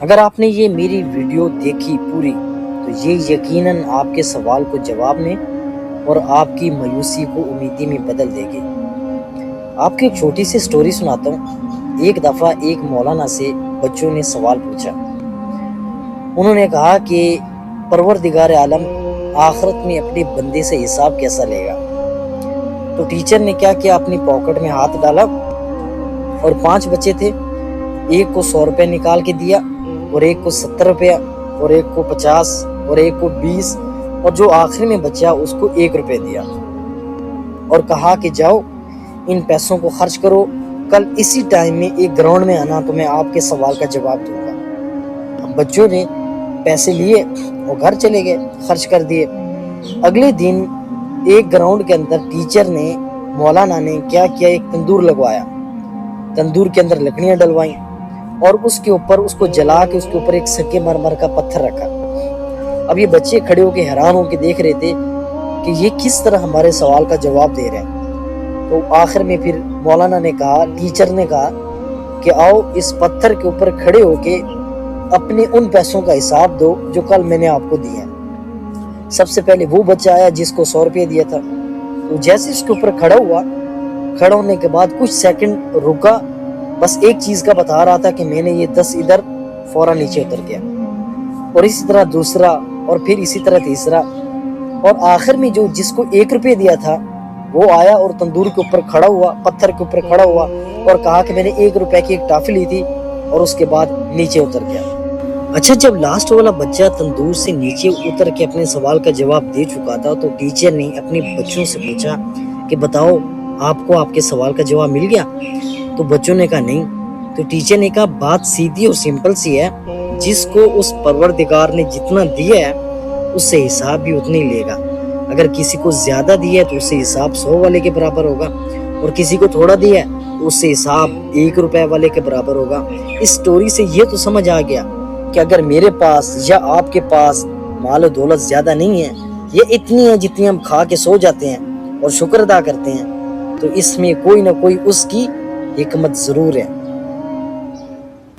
اگر آپ نے یہ میری ویڈیو دیکھی پوری تو یہ یقیناً آپ کے سوال کو جواب میں اور آپ کی مایوسی کو امیدی میں بدل دے گی۔ آپ کی ایک چھوٹی سی سٹوری سناتا ہوں۔ ایک دفعہ ایک مولانا سے بچوں نے سوال پوچھا۔ انہوں نے کہا کہ پروردگار عالم آخرت میں اپنے بندے سے حساب کیسا لے گا؟ تو ٹیچر نے کیا کیا، اپنی پاکٹ میں ہاتھ ڈالا اور 5 بچے تھے، ایک کو 100 روپے نکال کے دیا اور ایک کو 70 روپیہ اور ایک کو 50 اور ایک کو 20 اور جو آخر میں بچا اس کو 1 روپے دیا اور کہا کہ جاؤ ان پیسوں کو خرچ کرو، کل اسی ٹائم میں ایک گراؤنڈ میں آنا تو میں آپ کے سوال کا جواب دوں گا۔ بچوں نے پیسے لیے اور گھر چلے گئے، خرچ کر دیے۔ اگلے دن ایک گراؤنڈ کے اندر ٹیچر نے، مولانا نے کیا کیا، ایک تندور لگوایا، تندور کے اندر لکڑیاں ڈلوائیں اور اس کے اوپر اس کو جلا کے اس کے اوپر ایک سکے مرمر کا پتھر رکھا۔ اب یہ بچے کھڑے ہو کے حیران ہو کے دیکھ رہے تھے کہ یہ کس طرح ہمارے سوال کا جواب دے رہے ہیں۔ تو آخر میں پھر مولانا نے کہا، ٹیچر نے کہا کہ آؤ اس پتھر کے اوپر کھڑے ہو کے اپنے ان پیسوں کا حساب دو جو کل میں نے آپ کو دیے ہیں۔ سب سے پہلے وہ بچہ آیا جس کو 100 روپے دیا تھا، تو جیسے اس کے اوپر کھڑا ہوا، کھڑا ہونے کے بعد کچھ سیکنڈ رکا، بس ایک چیز کا بتا رہا تھا کہ میں نے یہ 10 ادھر، فوراً نیچے اتر گیا، اور اسی طرح دوسرا اور پھر اسی طرح تیسرا، اور آخر میں جو جس کو 1 روپے دیا تھا وہ آیا اور تندور کے اوپر کھڑا ہوا، پتھر کے اوپر کھڑا ہوا اور کہا کہ میں نے 1 روپے کی ایک ٹافی لی تھی، اور اس کے بعد نیچے اتر گیا۔ اچھا، جب لاسٹ والا بچہ تندور سے نیچے اتر کے اپنے سوال کا جواب دے چکا تھا تو ٹیچر نے اپنے بچوں سے پوچھا کہ بتاؤ آپ کو آپ کے سوال کا جواب مل گیا؟ تو بچوں نے کہا نہیں۔ تو ٹیچر نے کہا بات سیدھی اور سمپل سی ہے، جس کو اس پروردگار نے جتنا دیا ہے اس سے حساب بھی اتنا ہی لے گا۔ اگر کسی کو زیادہ دیا ہے تو اس سے حساب 100 والے کے برابر ہوگا، اور کسی کو تھوڑا دیا ہے تو اس سے حساب 1 روپے والے کے برابر ہوگا۔ اس سٹوری سے یہ تو سمجھ آ گیا کہ اگر میرے پاس یا آپ کے پاس مال و دولت زیادہ نہیں ہے، یہ اتنی ہے جتنی ہم کھا کے سو جاتے ہیں اور شکر ادا کرتے ہیں، تو اس میں کوئی نہ کوئی اس کی حکمت ضرور ہے۔